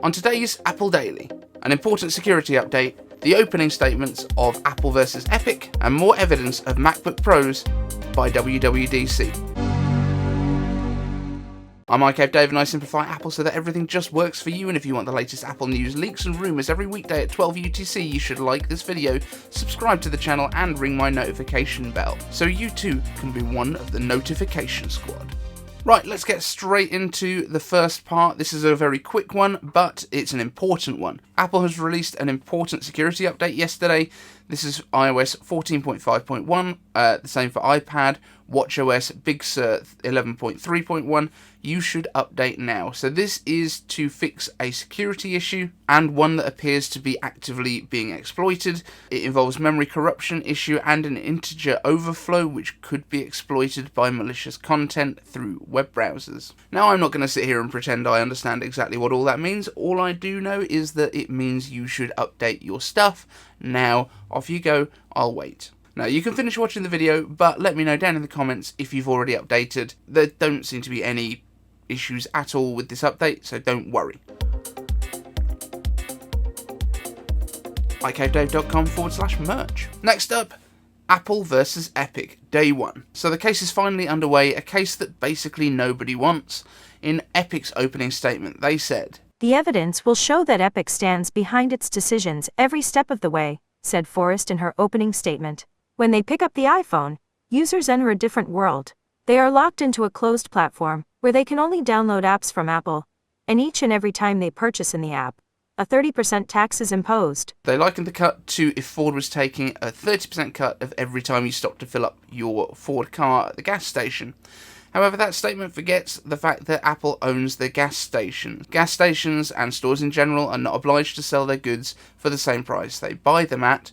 On today's Apple Daily, an important security update, the opening statements of Apple versus Epic, and more evidence of MacBook Pros by WWDC. I'm iCaveDave and I simplify Apple so that everything just works for you, and if you want the latest Apple news, leaks and rumours every weekday at 12 UTC, you should like this video, subscribe to the channel and ring my notification bell, so you too can be one of the notification squad. Right, let's get straight into the first part. This is a very quick one, but it's an important one. Apple has released an important security update yesterday. This is iOS 14.5.1, the same for iPad, watchOS, Big Sur 11.3.1. You should update now. So this is to fix a security issue and one that appears to be actively being exploited. It involves memory corruption issue and an integer overflow which could be exploited by malicious content through web browsers. Now I'm not going to sit here and pretend I understand exactly what all that means. All I do know is that it means you should update your stuff. Now off you go, I'll wait. Now, you can finish watching the video, but let me know down in the comments if you've already updated. There don't seem to be any issues at all with this update, so don't worry. iCaveDave.com/merch. Next up, Apple versus Epic, day one. So the case is finally underway, a case that basically nobody wants. In Epic's opening statement, they said, "The evidence will show that Epic stands behind its decisions every step of the way," said Forrest in her opening statement. When they pick up the iPhone, users enter a different world. They are locked into a closed platform, where they can only download apps from Apple, and each and every time they purchase in the app, a 30% tax is imposed. They likened the cut to if Ford was taking a 30% cut of every time you stop to fill up your Ford car at the gas station. However, that statement forgets the fact that Apple owns the gas stations. Gas stations and stores in general are not obliged to sell their goods for the same price they buy them at,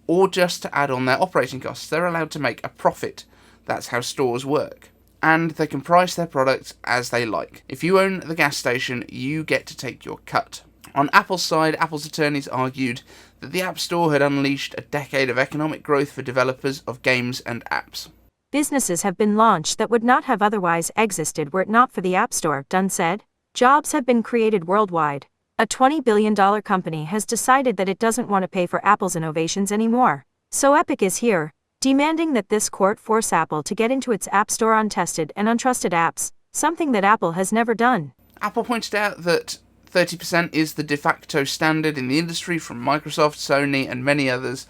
or just to add on their operating costs. They're allowed to make a profit. That's how stores work. And they can price their products as they like. If you own the gas station, you get to take your cut. On Apple's side, Apple's attorneys argued that the App Store had unleashed a decade of economic growth for developers of games and apps. "Businesses have been launched that would not have otherwise existed were it not for the App Store," Dunn said. "Jobs have been created worldwide. A $20 billion company has decided that it doesn't want to pay for Apple's innovations anymore. So Epic is here, demanding that this court force Apple to get into its App Store untested and untrusted apps, something that Apple has never done." Apple pointed out that 30% is the de facto standard in the industry from Microsoft, Sony, and many others,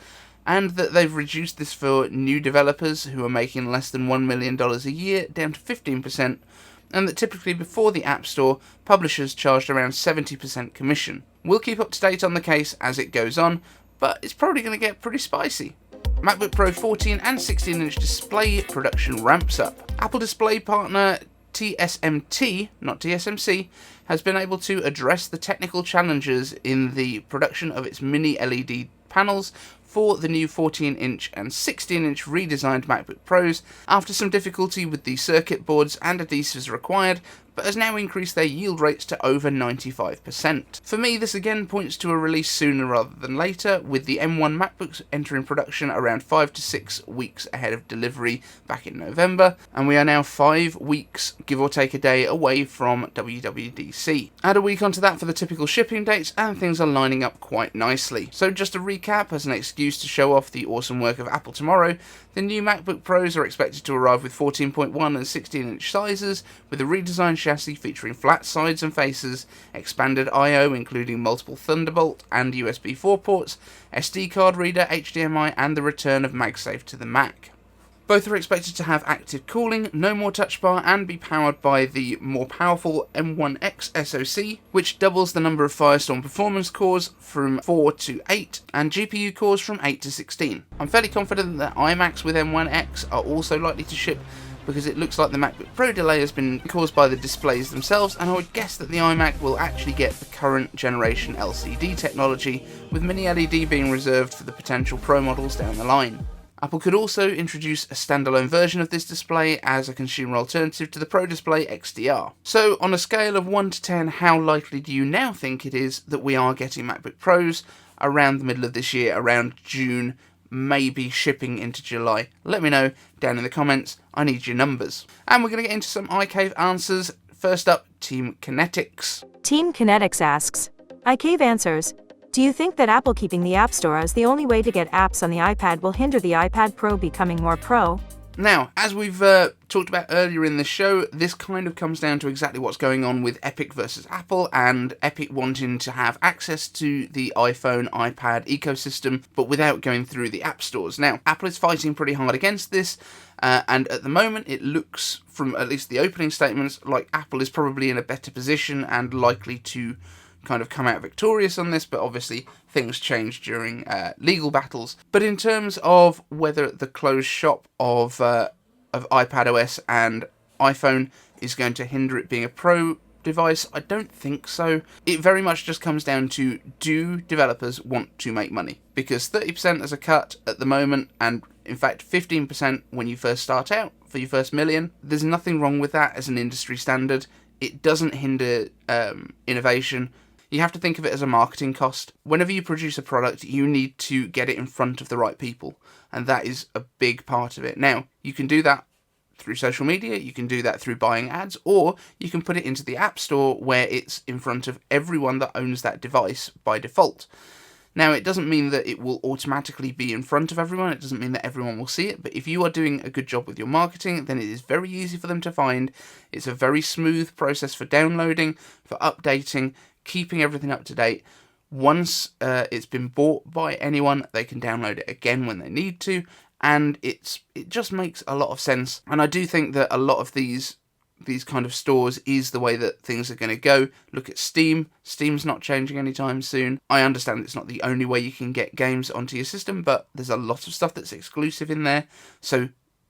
and that they've reduced this for new developers who are making less than $1 million a year down to 15%, and that typically before the App Store, publishers charged around 70% commission. We'll keep up to date on the case as it goes on, but it's probably going to get pretty spicy. MacBook Pro 14 and 16-inch display production ramps up. Apple display partner TSMC, not TSMC, has been able to address the technical challenges in the production of its mini LED panels for the new 14-inch and 16-inch redesigned MacBook Pros after some difficulty with the circuit boards and adhesives required, but has now increased their yield rates to over 95%. For me, this again points to a release sooner rather than later, with the M1 MacBooks entering production around 5 to 6 weeks ahead of delivery back in November, and we are now 5 weeks, give or take a day, away from WWDC. Add a week onto that for the typical shipping dates, and things are lining up quite nicely. So just to recap, as an excuse to show off the awesome work of Apple tomorrow, the new MacBook Pros are expected to arrive with 14.1 and 16-inch sizes, with a redesigned chassis featuring flat sides and faces, expanded I/O including multiple Thunderbolt and USB 4 ports, SD card reader, HDMI, and the return of MagSafe to the Mac. Both are expected to have active cooling, no more touch bar, and be powered by the more powerful M1X SoC, which doubles the number of Firestorm performance cores from 4 to 8, and GPU cores from 8 to 16. I'm fairly confident that iMacs with M1X are also likely to ship, because it looks like the MacBook Pro delay has been caused by the displays themselves, and I would guess that the iMac will actually get the current generation LCD technology, with Mini LED being reserved for the potential Pro models down the line. Apple could also introduce a standalone version of this display as a consumer alternative to the Pro Display XDR. So, on a scale of 1 to 10, how likely do you now think it is that we are getting MacBook Pros around the middle of this year, around June, maybe shipping into July? Let me know down in the comments. I need your numbers. And we're going to get into some iCave answers. First up, Team Kinetics. Team Kinetics asks, iCave answers, do you think that Apple keeping the App Store as the only way to get apps on the iPad will hinder the iPad Pro becoming more pro? Now, as we've talked about earlier in the show, this kind of comes down to exactly what's going on with Epic versus Apple, and Epic wanting to have access to the iPhone, iPad ecosystem, but without going through the app stores. Now, Apple is fighting pretty hard against this, and at the moment it looks, from at least the opening statements, like Apple is probably in a better position and likely to kind of come out victorious on this, but obviously things change during legal battles. But in terms of whether the closed shop of iPadOS and iPhone is going to hinder it being a pro device, I don't think so. It very much just comes down to, do developers want to make money? Because 30% as a cut at the moment, and in fact 15% when you first start out for your first million, there's nothing wrong with that as an industry standard. It doesn't hinder innovation. You have to think of it as a marketing cost. Whenever you produce a product, you need to get it in front of the right people, and that is a big part of it. Now, you can do that through social media, you can do that through buying ads, or you can put it into the App Store where it's in front of everyone that owns that device by default. Now, it doesn't mean that it will automatically be in front of everyone, it doesn't mean that everyone will see it, but if you are doing a good job with your marketing, then it is very easy for them to find. It's a very smooth process for downloading, for updating, keeping everything up to date. Once it's been bought by anyone, they can download it again when they need to, and it just makes a lot of sense. And I do think that a lot of these kind of stores is the way that things are going to go. Look at Steam. Steam's not changing anytime soon. I understand it's not the only way you can get games onto your system, but there's a lot of stuff that's exclusive in there, so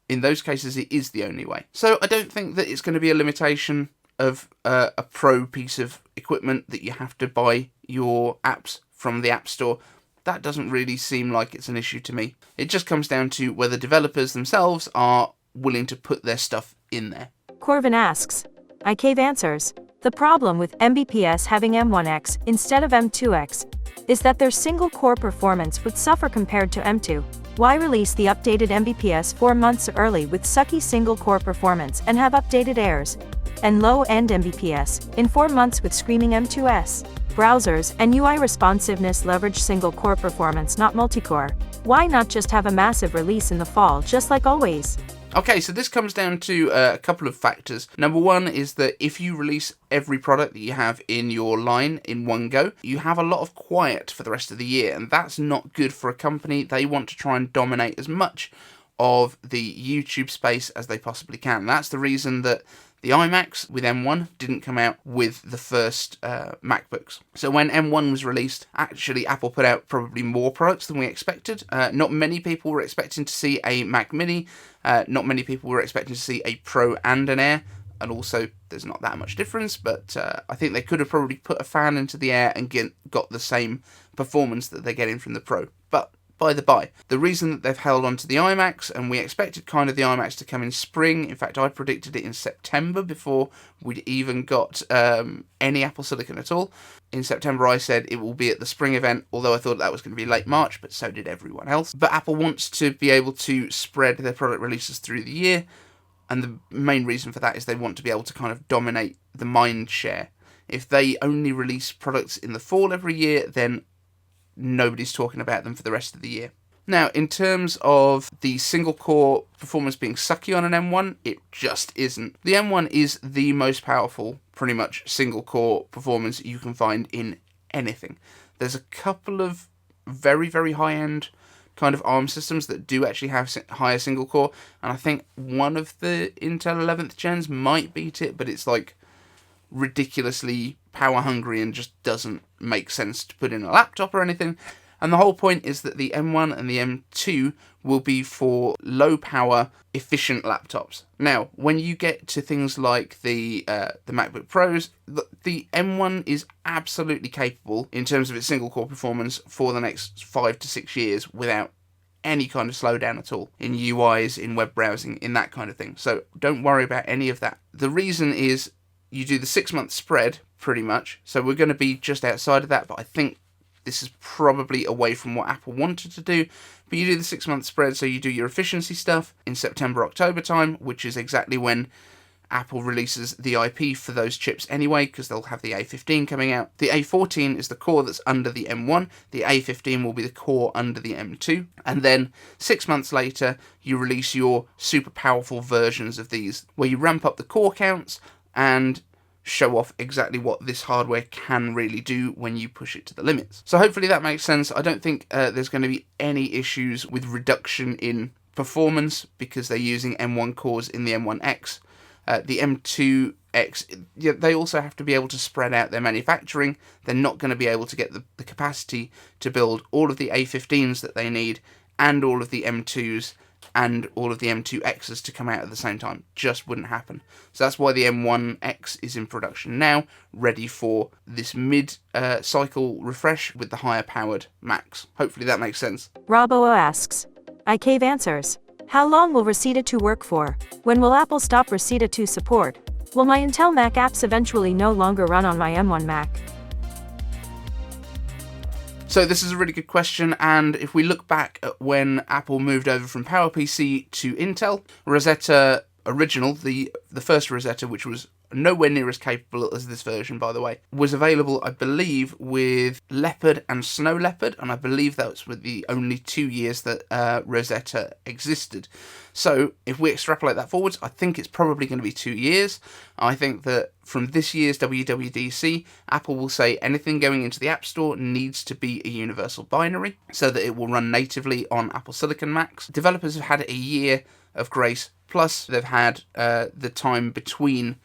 in those cases it is the only way. So I don't think that it's going to be a limitation of a pro piece of equipment that you have to buy your apps from the App Store. That doesn't really seem like it's an issue to me. It just comes down to whether developers themselves are willing to put their stuff in there. Corvin asks, iCave answers, the problem with MBPS having M1X instead of M2X is that their single core performance would suffer compared to M2. Why release the updated MBPS 4 months early with sucky single core performance and have updated errors and low-end MBPS in 4 months with screaming M2S? Browsers and UI responsiveness leverage single-core performance, not multi-core. Why not just have a massive release in the fall, just like always? Okay, so this comes down to a couple of factors. Number one is that if you release every product that you have in your line in one go, you have a lot of quiet for the rest of the year, and that's not good for a company. They want to try and dominate as much of the YouTube space as they possibly can. That's the reason that the iMacs with M1 didn't come out with the first MacBooks. So when M1 was released, actually Apple put out probably more products than we expected. Not many people were expecting to see a Mac Mini. Not many people were expecting to see a Pro and an Air. And also, there's not that much difference, but I think they could have probably put a fan into the Air and got the same performance that they're getting from the Pro. But by the by, the reason that they've held on to the iMacs, and we expected kind of the iMacs to come in spring. In fact, I predicted it in September before we'd even got any Apple Silicon at all. In September, I said it will be at the spring event, although I thought that was going to be late March, but so did everyone else. But Apple wants to be able to spread their product releases through the year, and the main reason for that is they want to be able to kind of dominate the mind share. If they only release products in the fall every year, then nobody's talking about them for the rest of the year. Now, in terms of the single core performance being sucky on an M1, it just isn't. The M1 is the most powerful, pretty much, single core performance you can find in anything. There's a couple of very, very high-end kind of ARM systems that do actually have higher single core, and I think one of the Intel 11th gens might beat it, but it's like ridiculously power hungry and just doesn't make sense to put in a laptop or anything. And the whole point is that the M1 and the M2 will be for low power efficient laptops. Now, when you get to things like the MacBook Pros, the M1 is absolutely capable in terms of its single core performance for the next 5 to 6 years without any kind of slowdown at all in UIs, in web browsing, in that kind of thing. So don't worry about any of that. The reason is you do the 6-month spread, pretty much. So we're going to be just outside of that, but I think this is probably away from what Apple wanted to do. But you do the 6-month spread, so you do your efficiency stuff in September, October time, which is exactly when Apple releases the IP for those chips anyway, because they'll have the A15 coming out. The A14 is the core that's under the M1, the A15 will be the core under the M2, and then 6 months later you release your super powerful versions of these, where you ramp up the core counts and show off exactly what this hardware can really do when you push it to the limits. So hopefully that makes sense. I don't think there's going to be any issues with reduction in performance, because they're using M1 cores in the M1X. The M2X, they also have to be able to spread out their manufacturing. They're not going to be able to get the capacity to build all of the A15s that they need, and all of the M2s, and all of the M2Xs to come out at the same time. Just wouldn't happen. So that's why the M1X is in production now, ready for this mid-cycle refresh with the higher powered Macs. Hopefully that makes sense. Robo asks, iCave answers, how long will Rosetta 2 work for? When will Apple stop Rosetta 2 support? Will my Intel Mac apps eventually no longer run on my M1 Mac? So this is a really good question, and if we look back at when Apple moved over from PowerPC to Intel, Rosetta Original, the first Rosetta, which was nowhere near as capable as this version, by the way, was available, I believe, with Leopard and Snow Leopard, and I believe that was the only 2 years that Rosetta existed. So if we extrapolate that forwards, I think it's probably going to be 2 years. I think that from this year's WWDC, Apple will say anything going into the App Store needs to be a universal binary so that it will run natively on Apple Silicon Macs. Developers have had a year of grace, plus they've had the time between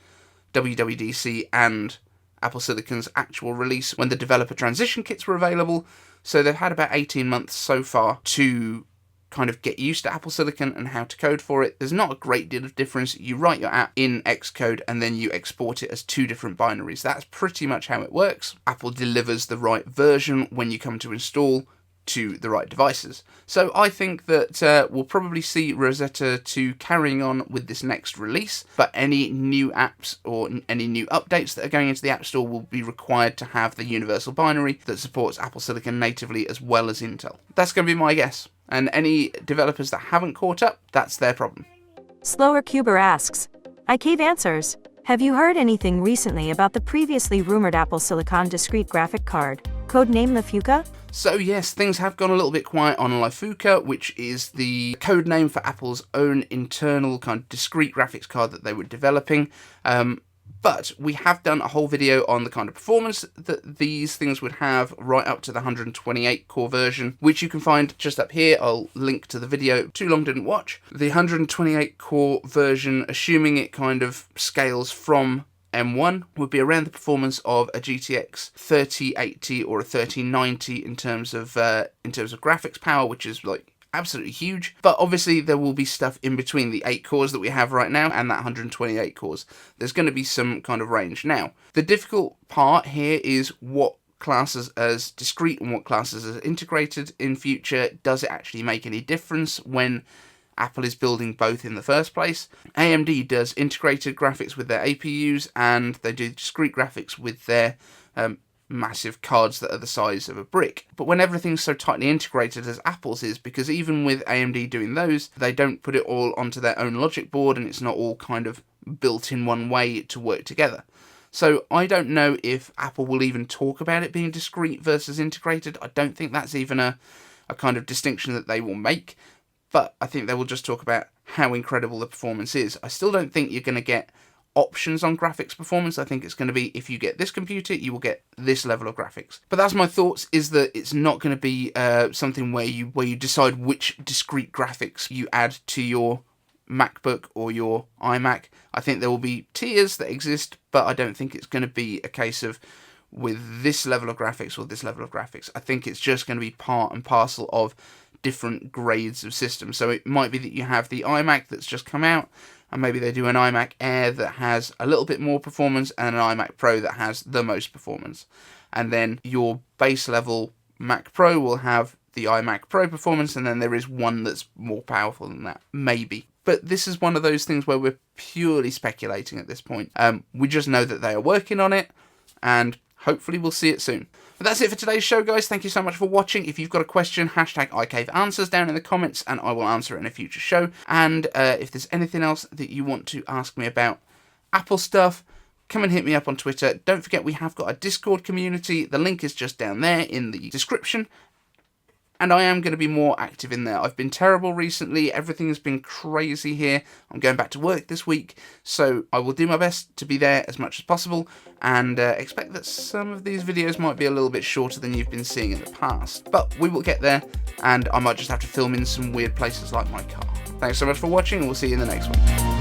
WWDC and Apple Silicon's actual release when the developer transition kits were available. So they've had about 18 months so far to kind of get used to Apple Silicon and how to code for it. There's not a great deal of difference. You write your app in Xcode and then you export it as 2 different binaries. That's pretty much how it works. Apple delivers the right version when you come to install to the right devices. So I think that we'll probably see Rosetta 2 carrying on with this next release, but any new apps or any new updates that are going into the App Store will be required to have the universal binary that supports Apple Silicon natively as well as Intel. That's going to be my guess. And any developers that haven't caught up, that's their problem. Slower Cuber asks, iCave answers, have you heard anything recently about the previously rumored Apple Silicon discrete graphic card, codename LaFuca? So yes, things have gone a little bit quiet on LaFuca, which is the code name for Apple's own internal kind of discrete graphics card that they were developing. But we have done a whole video on the kind of performance that these things would have right up to the 128 core version, which you can find just up here. I'll link to the video. Too long didn't watch. The 128 core version, assuming it kind of scales from M1, would be around the performance of a GTX 3080 or a 3090 in terms of graphics power, which is like absolutely huge. But obviously there will be stuff in between the 8 cores that we have right now and that 128 cores. There's going to be some kind of range. Now, the difficult part here is what classes as discrete and what classes as integrated in future. Does it actually make any difference when Apple is building both in the first place? AMD does integrated graphics with their APUs, and they do discrete graphics with their massive cards that are the size of a brick. But when everything's so tightly integrated as Apple's is, because even with AMD doing those, they don't put it all onto their own logic board, and it's not all kind of built in one way to work together. So I don't know if Apple will even talk about it being discrete versus integrated. I don't think that's even a kind of distinction that they will make. But I think they will just talk about how incredible the performance is. I still don't think you're going to get options on graphics performance. I think it's going to be, if you get this computer, you will get this level of graphics. But that's my thoughts, is that it's not going to be something where you decide which discrete graphics you add to your MacBook or your iMac. I think there will be tiers that exist, but I don't think it's going to be a case of with this level of graphics or this level of graphics. I think it's just going to be part and parcel of different grades of systems. So it might be that you have the iMac that's just come out, and maybe they do an iMac Air that has a little bit more performance and an iMac Pro that has the most performance. And then your base level Mac Pro will have the iMac Pro performance, and then there is one that's more powerful than that. Maybe. But this is one of those things where we're purely speculating at this point. We just know that they are working on it, and hopefully we'll see it soon. But that's it for today's show, guys. Thank you so much for watching. If you've got a question, hashtag iCaveAnswers down in the comments, and I will answer it in a future show. And if there's anything else that you want to ask me about Apple stuff, come and hit me up on Twitter. Don't forget we have got a Discord community. The link is just down there in the description. And I am going to be more active in there. I've been terrible recently. Everything has been crazy here. I'm going back to work this week. So I will do my best to be there as much as possible. And expect that some of these videos might be a little bit shorter than you've been seeing in the past. But we will get there. And I might just have to film in some weird places like my car. Thanks so much for watching, and we'll see you in the next one.